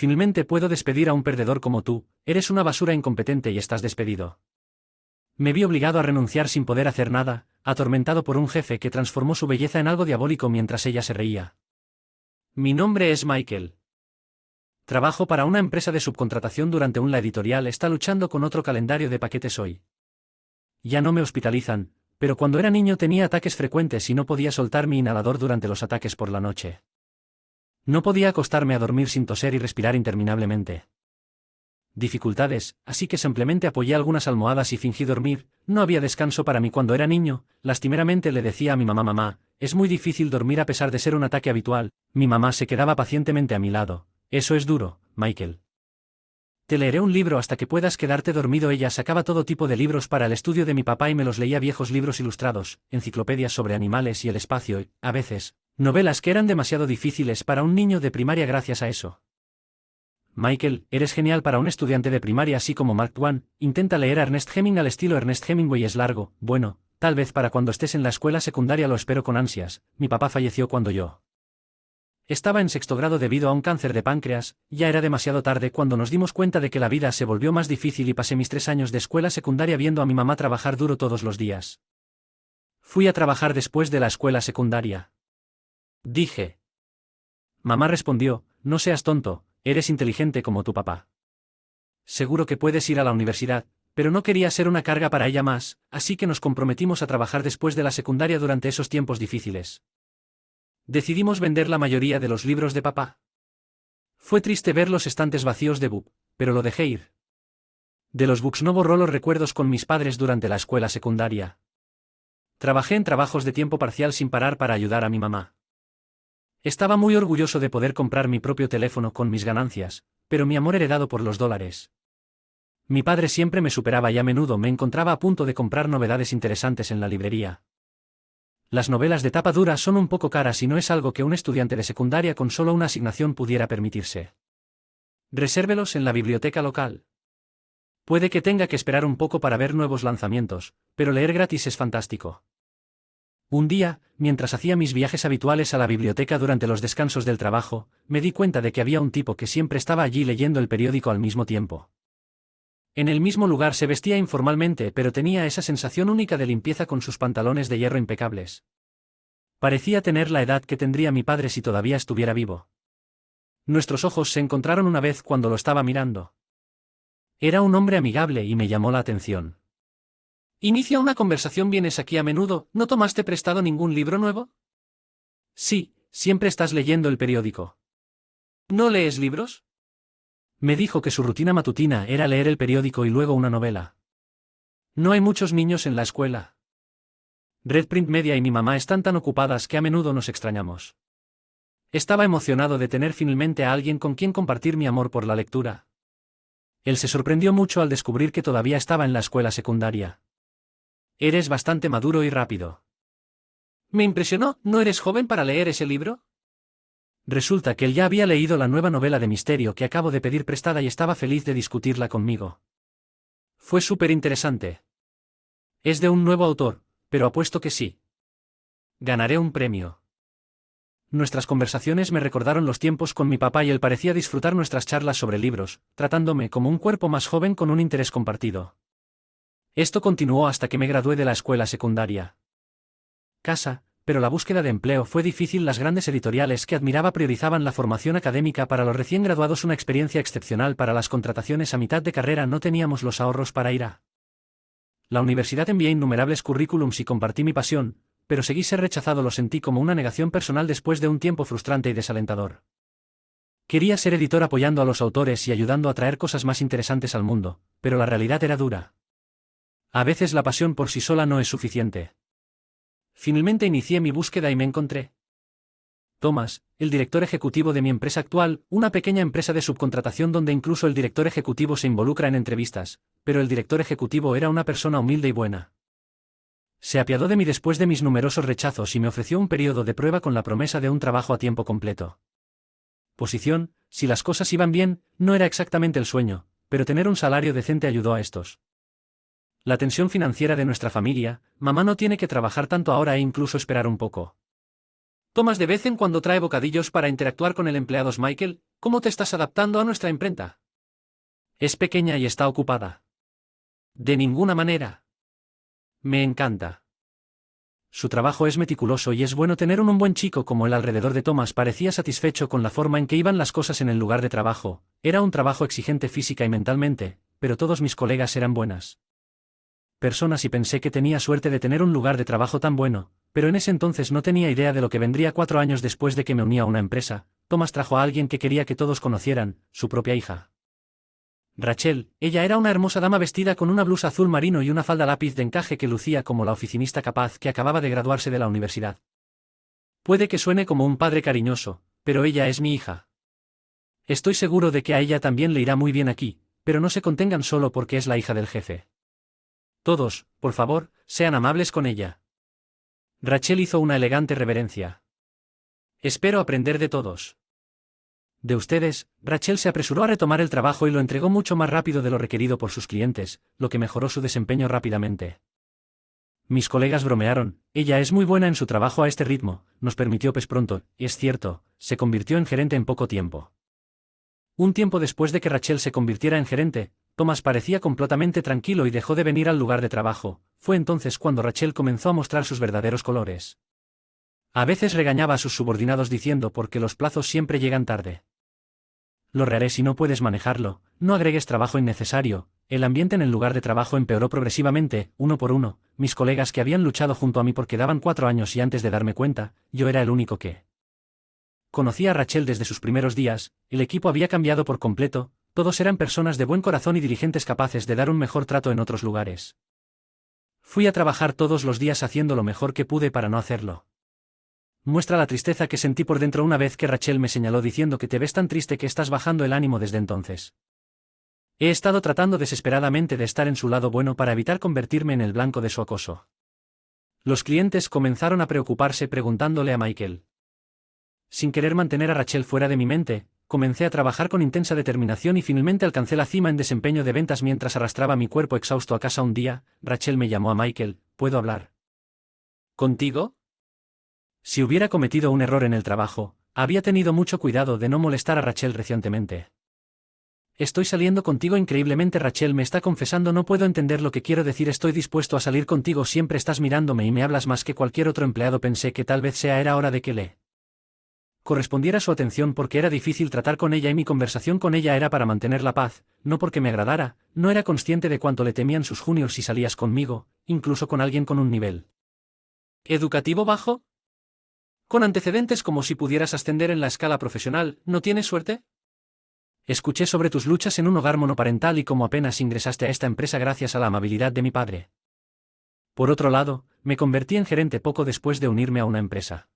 Finalmente puedo despedir a un perdedor como tú, eres una basura incompetente y estás despedido. Me vi obligado a renunciar sin poder hacer nada, atormentado por un jefe que transformó su belleza en algo diabólico mientras ella se reía. Mi nombre es Michael. Trabajo para una empresa de subcontratación durante la editorial está luchando con otro calendario de paquetes hoy. Ya no me hospitalizan, pero cuando era niño tenía ataques frecuentes y no podía soltar mi inhalador durante los ataques por la noche. No podía acostarme a dormir sin toser y respirar interminablemente. Dificultades, así que simplemente apoyé algunas almohadas y fingí dormir. No había descanso para mí cuando era niño. Lastimeramente le decía a mi mamá: mamá, es muy difícil dormir a pesar de ser un ataque habitual. Mi mamá se quedaba pacientemente a mi lado. Eso es duro, Michael. Te leeré un libro hasta que puedas quedarte dormido. Ella sacaba todo tipo de libros para el estudio de mi papá y me los leía: viejos libros ilustrados, enciclopedias sobre animales y el espacio y, a veces, novelas que eran demasiado difíciles para un niño de primaria. Gracias a eso. Michael, eres genial para un estudiante de primaria así como Mark Twain. Intenta leer a Ernest Hemingway al estilo Ernest Hemingway. Es largo, bueno, tal vez para cuando estés en la escuela secundaria. Lo espero con ansias. Mi papá falleció cuando yo estaba en sexto grado debido a un cáncer de páncreas. Ya era demasiado tarde cuando nos dimos cuenta de que la vida se volvió más difícil y pasé mis 3 años de escuela secundaria viendo a mi mamá trabajar duro todos los días. Fui a trabajar después de la escuela secundaria. Dije. Mamá respondió: no seas tonto, eres inteligente como tu papá. Seguro que puedes ir a la universidad, pero no quería ser una carga para ella más, así que nos comprometimos a trabajar después de la secundaria durante esos tiempos difíciles. Decidimos vender la mayoría de los libros de papá. Fue triste ver los estantes vacíos de Book, pero lo dejé ir. De los books no borró los recuerdos con mis padres durante la escuela secundaria. Trabajé en trabajos de tiempo parcial sin parar para ayudar a mi mamá. Estaba muy orgulloso de poder comprar mi propio teléfono con mis ganancias, pero mi amor heredado por los dólares. Mi padre siempre me superaba y a menudo me encontraba a punto de comprar novedades interesantes en la librería. Las novelas de tapa dura son un poco caras y no es algo que un estudiante de secundaria con solo una asignación pudiera permitirse. Resérvelos en la biblioteca local. Puede que tenga que esperar un poco para ver nuevos lanzamientos, pero leer gratis es fantástico. Un día, mientras hacía mis viajes habituales a la biblioteca durante los descansos del trabajo, me di cuenta de que había un tipo que siempre estaba allí leyendo el periódico al mismo tiempo. En el mismo lugar se vestía informalmente, pero tenía esa sensación única de limpieza con sus pantalones de hierro impecables. Parecía tener la edad que tendría mi padre si todavía estuviera vivo. Nuestros ojos se encontraron una vez cuando lo estaba mirando. Era un hombre amigable y me llamó la atención. Inicia una conversación. ¿Vienes aquí a menudo? ¿No tomaste prestado ningún libro nuevo? Sí, siempre estás leyendo el periódico. ¿No lees libros? Me dijo que su rutina matutina era leer el periódico y luego una novela. No hay muchos niños en la escuela. Red Print Media y mi mamá están tan ocupadas que a menudo nos extrañamos. Estaba emocionado de tener finalmente a alguien con quien compartir mi amor por la lectura. Él se sorprendió mucho al descubrir que todavía estaba en la escuela secundaria. Eres bastante maduro y rápido. Me impresionó. ¿No eres joven para leer ese libro? Resulta que él ya había leído la nueva novela de misterio que acabo de pedir prestada y estaba feliz de discutirla conmigo. Fue súper interesante. Es de un nuevo autor, pero apuesto que sí. Ganaré un premio. Nuestras conversaciones me recordaron los tiempos con mi papá y él parecía disfrutar nuestras charlas sobre libros, tratándome como un cuerpo más joven con un interés compartido. Esto continuó hasta que me gradué de la escuela secundaria. Casa, pero la búsqueda de empleo fue difícil. Las grandes editoriales que admiraba priorizaban la formación académica para los recién graduados, una experiencia excepcional para las contrataciones a mitad de carrera. No teníamos los ahorros para ir a la universidad. Envié innumerables currículums y compartí mi pasión, pero seguí ser rechazado. Lo sentí como una negación personal después de un tiempo frustrante y desalentador. Quería ser editor apoyando a los autores y ayudando a traer cosas más interesantes al mundo, pero la realidad era dura. A veces la pasión por sí sola no es suficiente. Finalmente inicié mi búsqueda y me encontré Thomas, el director ejecutivo de mi empresa actual, una pequeña empresa de subcontratación donde incluso el director ejecutivo se involucra en entrevistas, pero el director ejecutivo era una persona humilde y buena. Se apiadó de mí después de mis numerosos rechazos y me ofreció un periodo de prueba con la promesa de un trabajo a tiempo completo. Posición, si las cosas iban bien, no era exactamente el sueño, pero tener un salario decente ayudó a estos. La tensión financiera de nuestra familia: mamá no tiene que trabajar tanto ahora e incluso esperar un poco. Thomas de vez en cuando trae bocadillos para interactuar con el empleados. Michael, ¿Cómo te estás adaptando a nuestra imprenta? Es pequeña y está ocupada. De ninguna manera. Me encanta. Su trabajo es meticuloso y es bueno tener un buen chico como él alrededor de Thomas. Parecía satisfecho con la forma en que iban las cosas en el lugar de trabajo. Era un trabajo exigente física y mentalmente, pero todos mis colegas eran buenas personas y pensé que tenía suerte de tener un lugar de trabajo tan bueno, pero en ese entonces no tenía idea de lo que vendría 4 años después de que me unía a una empresa. Thomas trajo a alguien que quería que todos conocieran, su propia hija. Rachel, ella era una hermosa dama vestida con una blusa azul marino y una falda lápiz de encaje que lucía como la oficinista capaz que acababa de graduarse de la universidad. Puede que suene como un padre cariñoso, pero ella es mi hija. Estoy seguro de que a ella también le irá muy bien aquí, pero no se contengan solo porque es la hija del jefe. Todos, por favor, sean amables con ella. Rachel hizo una elegante reverencia. Espero aprender de todos. De ustedes. Rachel se apresuró a retomar el trabajo y lo entregó mucho más rápido de lo requerido por sus clientes, lo que mejoró su desempeño rápidamente. Mis colegas bromearon, ella es muy buena en su trabajo a este ritmo, nos permitió pronto, y es cierto, se convirtió en gerente en poco tiempo. Un tiempo después de que Rachel se convirtiera en gerente, Thomas parecía completamente tranquilo y dejó de venir al lugar de trabajo. Fue entonces cuando Rachel comenzó a mostrar sus verdaderos colores. A veces regañaba a sus subordinados diciendo porque los plazos siempre llegan tarde. Lo haré si no puedes manejarlo, no agregues trabajo innecesario. El ambiente en el lugar de trabajo empeoró progresivamente, uno por uno. Mis colegas que habían luchado junto a mí porque daban 4 años y antes de darme cuenta, yo era el único que conocía a Rachel desde sus primeros días. El equipo había cambiado por completo, todos eran personas de buen corazón y dirigentes capaces de dar un mejor trato en otros lugares. Fui a trabajar todos los días haciendo lo mejor que pude para no hacerlo. Muestra la tristeza que sentí por dentro una vez que Rachel me señaló diciendo que te ves tan triste que estás bajando el ánimo desde entonces. He estado tratando desesperadamente de estar en su lado bueno para evitar convertirme en el blanco de su acoso. Los clientes comenzaron a preocuparse preguntándole a Michael. Sin querer mantener a Rachel fuera de mi mente, comencé a trabajar con intensa determinación y finalmente alcancé la cima en desempeño de ventas mientras arrastraba mi cuerpo exhausto a casa un día. Rachel me llamó a Michael, ¿puedo hablar contigo? Si hubiera cometido un error en el trabajo, había tenido mucho cuidado de no molestar a Rachel recientemente. Estoy saliendo contigo increíblemente. Rachel me está confesando, no puedo entender lo que quiero decir, estoy dispuesto a salir contigo, siempre estás mirándome y me hablas más que cualquier otro empleado. Pensé que tal vez era hora de que le correspondiera su atención porque era difícil tratar con ella y mi conversación con ella era para mantener la paz, no porque me agradara. No era consciente de cuánto le temían sus juniors si salías conmigo, incluso con alguien con un nivel educativo bajo, con antecedentes como si pudieras ascender en la escala profesional. ¿No tienes suerte? Escuché sobre tus luchas en un hogar monoparental y cómo apenas ingresaste a esta empresa gracias a la amabilidad de mi padre. Por otro lado, me convertí en gerente poco después de unirme a una empresa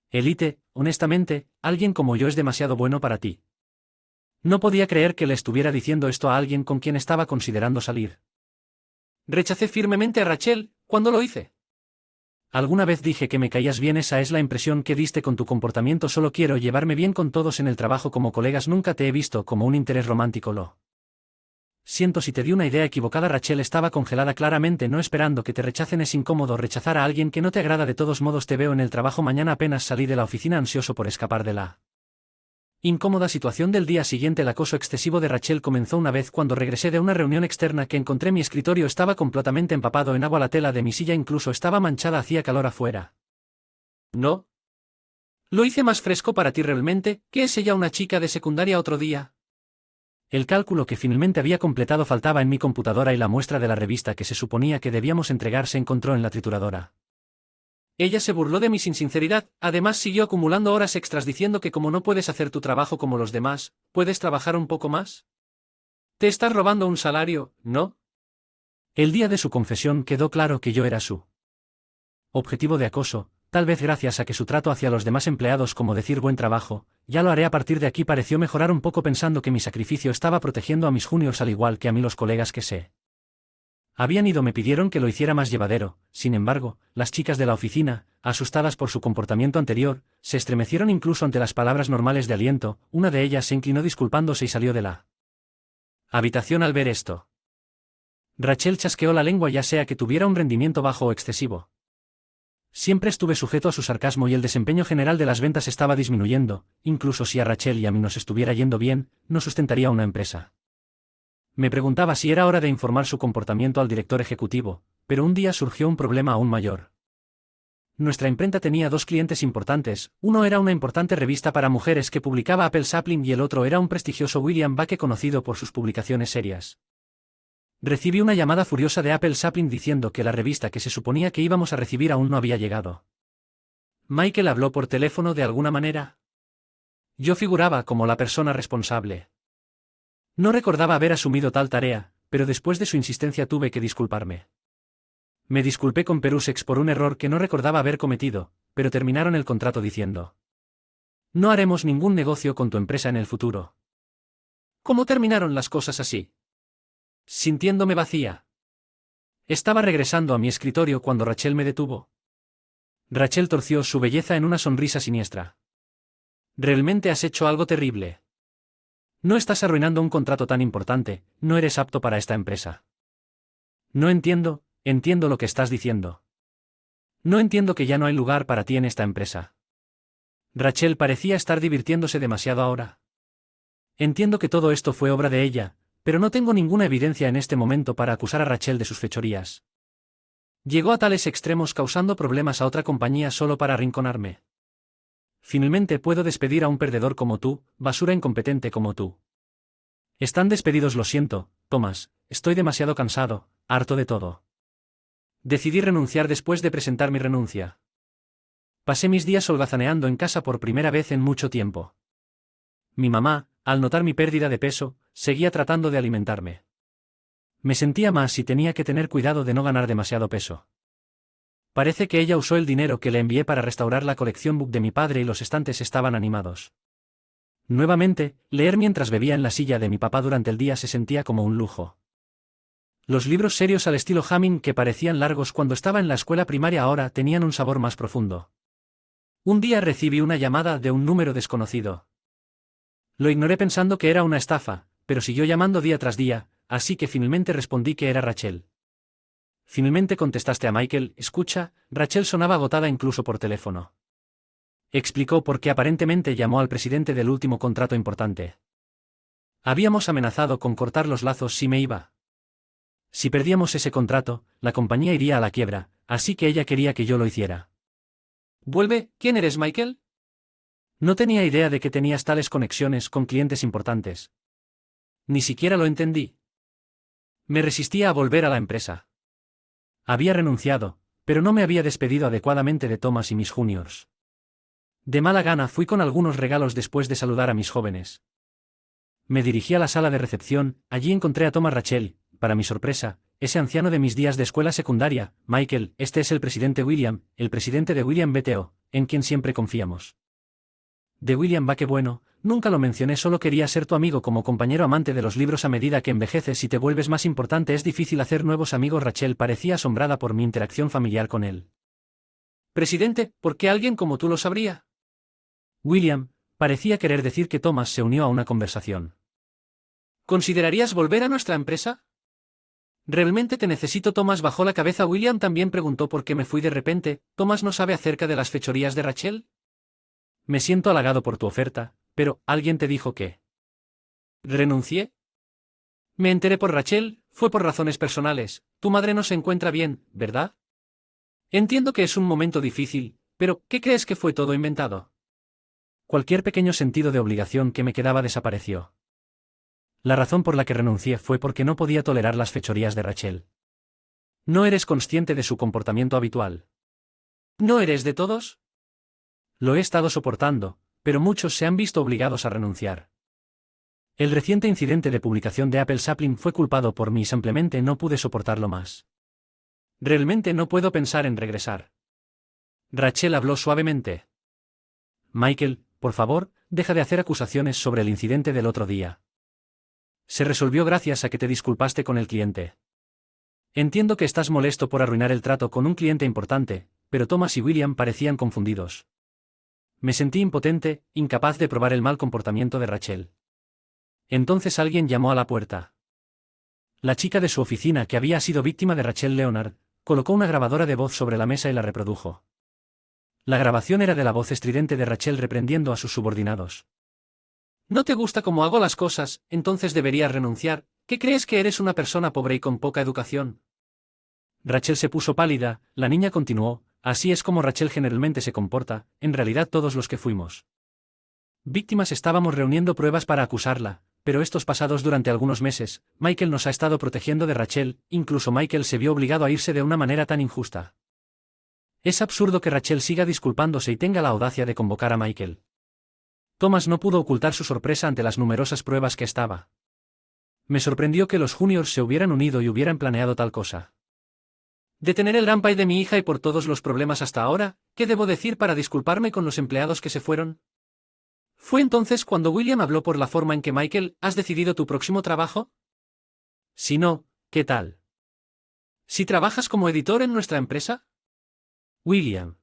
elite. Honestamente, alguien como yo es demasiado bueno para ti. No podía creer que le estuviera diciendo esto a alguien con quien estaba considerando salir. Rechacé firmemente a Rachel. ¿Cuándo lo hice? Alguna vez dije que me caías bien, esa es la impresión que diste con tu comportamiento. Solo quiero llevarme bien con todos en el trabajo como colegas, nunca te he visto como un interés romántico. Lo siento si te di una idea equivocada. Rachel estaba congelada claramente, no esperando que te rechacen. Es incómodo rechazar a alguien que no te agrada. De todos modos te veo en el trabajo mañana. Apenas salí de la oficina ansioso por escapar de la incómoda situación del día siguiente. El acoso excesivo de Rachel comenzó una vez cuando regresé de una reunión externa que encontré mi escritorio estaba completamente empapado en agua, la tela de mi silla incluso estaba manchada, hacía calor afuera. ¿No? Lo hice más fresco para ti realmente. ¿Qué es ella, una chica de secundaria otro día? El cálculo que finalmente había completado faltaba en mi computadora y la muestra de la revista que se suponía que debíamos entregar se encontró en la trituradora. Ella se burló de mi sinceridad, además siguió acumulando horas extras diciendo que como no puedes hacer tu trabajo como los demás, ¿puedes trabajar un poco más? Te estás robando un salario, ¿no? El día de su confesión quedó claro que yo era su objetivo de acoso, tal vez gracias a que su trato hacia los demás empleados, como decir buen trabajo, ya lo haré a partir de aquí, pareció mejorar un poco pensando que mi sacrificio estaba protegiendo a mis juniors al igual que a mí. Los colegas que se habían ido me pidieron que lo hiciera más llevadero. Sin embargo, las chicas de la oficina, asustadas por su comportamiento anterior, se estremecieron incluso ante las palabras normales de aliento. Una de ellas se inclinó disculpándose y salió de la habitación al ver esto. Rachel chasqueó la lengua, ya sea que tuviera un rendimiento bajo o excesivo. Siempre estuve sujeto a su sarcasmo y el desempeño general de las ventas estaba disminuyendo, incluso si a Rachel y a mí nos estuviera yendo bien, no sustentaría una empresa. Me preguntaba si era hora de informar su comportamiento al director ejecutivo, pero un día surgió un problema aún mayor. Nuestra imprenta tenía dos clientes importantes, uno era una importante revista para mujeres que publicaba Apple Sapling y el otro era un prestigioso William Bakke conocido por sus publicaciones serias. Recibí una llamada furiosa de Apple Sapling diciendo que la revista que se suponía que íbamos a recibir aún no había llegado. Michael habló por teléfono de alguna manera. Yo figuraba como la persona responsable. No recordaba haber asumido tal tarea, pero después de su insistencia tuve que disculparme. Me disculpé con Perusex por un error que no recordaba haber cometido, pero terminaron el contrato diciendo: no haremos ningún negocio con tu empresa en el futuro. ¿Cómo terminaron las cosas así? Sintiéndome vacía. Estaba regresando a mi escritorio cuando Rachel me detuvo. Rachel torció su belleza en una sonrisa siniestra. Realmente has hecho algo terrible. No estás arruinando un contrato tan importante, no eres apto para esta empresa. No entiendo lo que estás diciendo. No entiendo que ya no hay lugar para ti en esta empresa. Rachel parecía estar divirtiéndose demasiado ahora. Entiendo que todo esto fue obra de ella, pero no tengo ninguna evidencia en este momento para acusar a Rachel de sus fechorías. Llegó a tales extremos causando problemas a otra compañía solo para arrinconarme. Finalmente puedo despedir a un perdedor como tú, basura incompetente como tú. Están despedidos, lo siento, Thomas, estoy demasiado cansado, harto de todo. Decidí renunciar después de presentar mi renuncia. Pasé mis días holgazaneando en casa por primera vez en mucho tiempo. Mi mamá, al notar mi pérdida de peso, seguía tratando de alimentarme. Me sentía más y tenía que tener cuidado de no ganar demasiado peso. Parece que ella usó el dinero que le envié para restaurar la colección book de mi padre y los estantes estaban animados. Nuevamente, leer mientras bebía en la silla de mi papá durante el día se sentía como un lujo. Los libros serios al estilo Hamming que parecían largos cuando estaba en la escuela primaria ahora tenían un sabor más profundo. Un día recibí una llamada de un número desconocido. Lo ignoré pensando que era una estafa, pero siguió llamando día tras día, así que finalmente respondí que era Rachel. Finalmente contestaste a Michael, escucha, Rachel sonaba agotada incluso por teléfono. Explicó por qué aparentemente llamó al presidente del último contrato importante. Habíamos amenazado con cortar los lazos si me iba. Si perdíamos ese contrato, la compañía iría a la quiebra, así que ella quería que yo lo hiciera. Vuelve, ¿quién eres, Michael? No tenía idea de que tenías tales conexiones con clientes importantes. Ni siquiera lo entendí. Me resistía a volver a la empresa. Había renunciado, pero no me había despedido adecuadamente de Thomas y mis juniors. De mala gana fui con algunos regalos después de saludar a mis jóvenes. Me dirigí a la sala de recepción, allí encontré a Thomas Rachel, para mi sorpresa, ese anciano de mis días de escuela secundaria. Michael, este es el presidente William, el presidente de William BTO, en quien siempre confiamos. De William Bakke, bueno, nunca lo mencioné, solo quería ser tu amigo como compañero amante de los libros. A medida que envejeces y te vuelves más importante es difícil hacer nuevos amigos. Rachel parecía asombrada por mi interacción familiar con él. Presidente, ¿por qué alguien como tú lo sabría? William, parecía querer decir que Thomas se unió a una conversación. ¿Considerarías volver a nuestra empresa? ¿Realmente te necesito? Thomas bajó la cabeza. William también preguntó por qué me fui de repente. ¿Thomas no sabe acerca de las fechorías de Rachel? Me siento halagado por tu oferta, pero ¿alguien te dijo que renuncié? Me enteré por Rachel, fue por razones personales. Tu madre no se encuentra bien, ¿verdad? Entiendo que es un momento difícil, pero ¿qué crees que fue todo inventado? Cualquier pequeño sentido de obligación que me quedaba desapareció. La razón por la que renuncié fue porque no podía tolerar las fechorías de Rachel. ¿No eres consciente de su comportamiento habitual? ¿No eres de todos? Lo he estado soportando, pero muchos se han visto obligados a renunciar. El reciente incidente de publicación de Apple Sapling fue culpado por mí y simplemente no pude soportarlo más. Realmente no puedo pensar en regresar. Rachel habló suavemente. Michael, por favor, deja de hacer acusaciones sobre el incidente del otro día. Se resolvió gracias a que te disculpaste con el cliente. Entiendo que estás molesto por arruinar el trato con un cliente importante, pero Thomas y William parecían confundidos. Me sentí impotente, incapaz de probar el mal comportamiento de Rachel. Entonces alguien llamó a la puerta. La chica de su oficina, que había sido víctima de Rachel Leonard, colocó una grabadora de voz sobre la mesa y la reprodujo. La grabación era de la voz estridente de Rachel reprendiendo a sus subordinados. ¿No te gusta cómo hago las cosas, entonces deberías renunciar? ¿Qué crees que eres una persona pobre y con poca educación? Rachel se puso pálida, la niña continuó, así es como Rachel generalmente se comporta, en realidad todos los que fuimos víctimas estábamos reuniendo pruebas para acusarla, pero estos pasados durante algunos meses, Michael nos ha estado protegiendo de Rachel, incluso Michael se vio obligado a irse de una manera tan injusta. Es absurdo que Rachel siga disculpándose y tenga la audacia de convocar a Michael. Thomas no pudo ocultar su sorpresa ante las numerosas pruebas que estaba. Me sorprendió que los juniors se hubieran unido y hubieran planeado tal cosa. Detener el rampage de mi hija y por todos los problemas hasta ahora, ¿qué debo decir para disculparme con los empleados que se fueron? ¿Fue entonces cuando William habló por la forma en que Michael, has decidido tu próximo trabajo? Si no, ¿qué tal? ¿Si trabajas como editor en nuestra empresa? William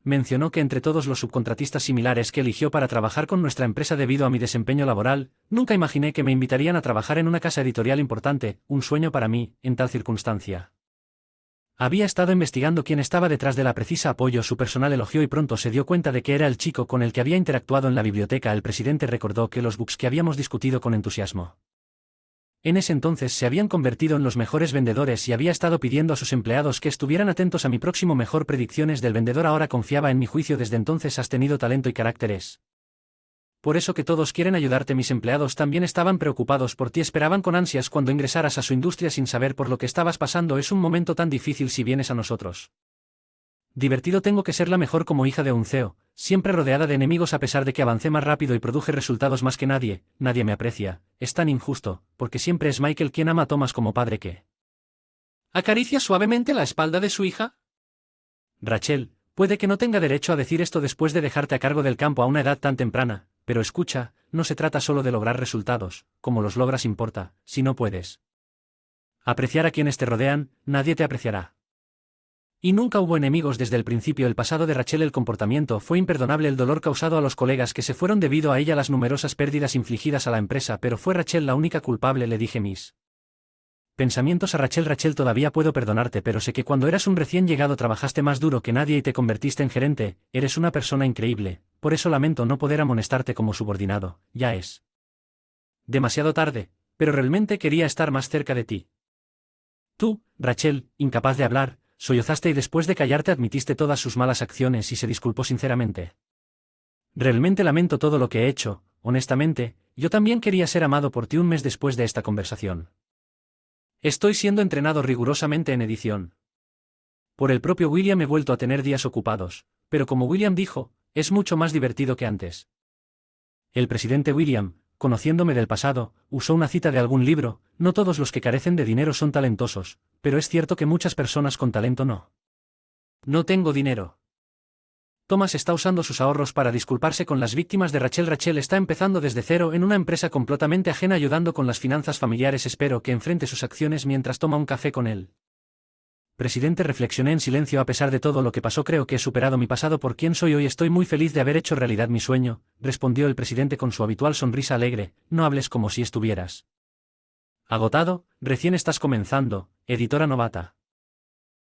mencionó que entre todos los subcontratistas similares que eligió para trabajar con nuestra empresa debido a mi desempeño laboral, nunca imaginé que me invitarían a trabajar en una casa editorial importante, un sueño para mí, en tal circunstancia. Había estado investigando quién estaba detrás de la precisa apoyo su personal elogió y pronto se dio cuenta de que era el chico con el que había interactuado en la biblioteca. El presidente recordó que los books que habíamos discutido con entusiasmo en ese entonces se habían convertido en los mejores vendedores y había estado pidiendo a sus empleados que estuvieran atentos a mi próximo mejor predicciones del vendedor ahora confiaba en mi juicio desde entonces has tenido talento y caracteres. Por eso que todos quieren ayudarte mis empleados también estaban preocupados por ti esperaban con ansias cuando ingresaras a su industria sin saber por lo que estabas pasando es un momento tan difícil si vienes a nosotros. Divertido tengo que ser la mejor como hija de un CEO, siempre rodeada de enemigos a pesar de que avancé más rápido y produje resultados más que nadie me aprecia, es tan injusto, porque siempre es Michael quien ama a Thomas como padre que... ¿Acaricia suavemente la espalda de su hija? Rachel, puede que no tenga derecho a decir esto después de dejarte a cargo del campo a una edad tan temprana, pero escucha, no se trata solo de lograr resultados, como los logras importa, si no puedes apreciar a quienes te rodean, nadie te apreciará. Y nunca hubo enemigos desde el principio el pasado de Rachel el comportamiento fue imperdonable el dolor causado a los colegas que se fueron debido a ella las numerosas pérdidas infligidas a la empresa pero fue Rachel la única culpable le dije mis pensamientos a Rachel todavía puedo perdonarte pero sé que cuando eras un recién llegado trabajaste más duro que nadie y te convertiste en gerente, eres una persona increíble, por eso lamento no poder amonestarte como subordinado, ya es demasiado tarde, pero realmente quería estar más cerca de ti. Tú, Rachel, incapaz de hablar, sollozaste y después de callarte admitiste todas sus malas acciones y se disculpó sinceramente. Realmente lamento todo lo que he hecho, honestamente, yo también quería ser amado por ti un mes después de esta conversación. Estoy siendo entrenado rigurosamente en edición. Por el propio William he vuelto a tener días ocupados, pero como William dijo, es mucho más divertido que antes. El presidente William, conociéndome del pasado, usó una cita de algún libro, no todos los que carecen de dinero son talentosos, pero es cierto que muchas personas con talento no. No tengo dinero. Thomas está usando sus ahorros para disculparse con las víctimas de Rachel. Rachel está empezando desde cero en una empresa completamente ajena ayudando con las finanzas familiares. Espero que enfrente sus acciones mientras toma un café con él. Presidente, reflexioné en silencio a pesar de todo lo que pasó. Creo que he superado mi pasado por quien soy hoy. Estoy muy feliz de haber hecho realidad mi sueño, respondió el presidente con su habitual sonrisa alegre. No hables como si estuvieras agotado, recién estás comenzando, editora novata.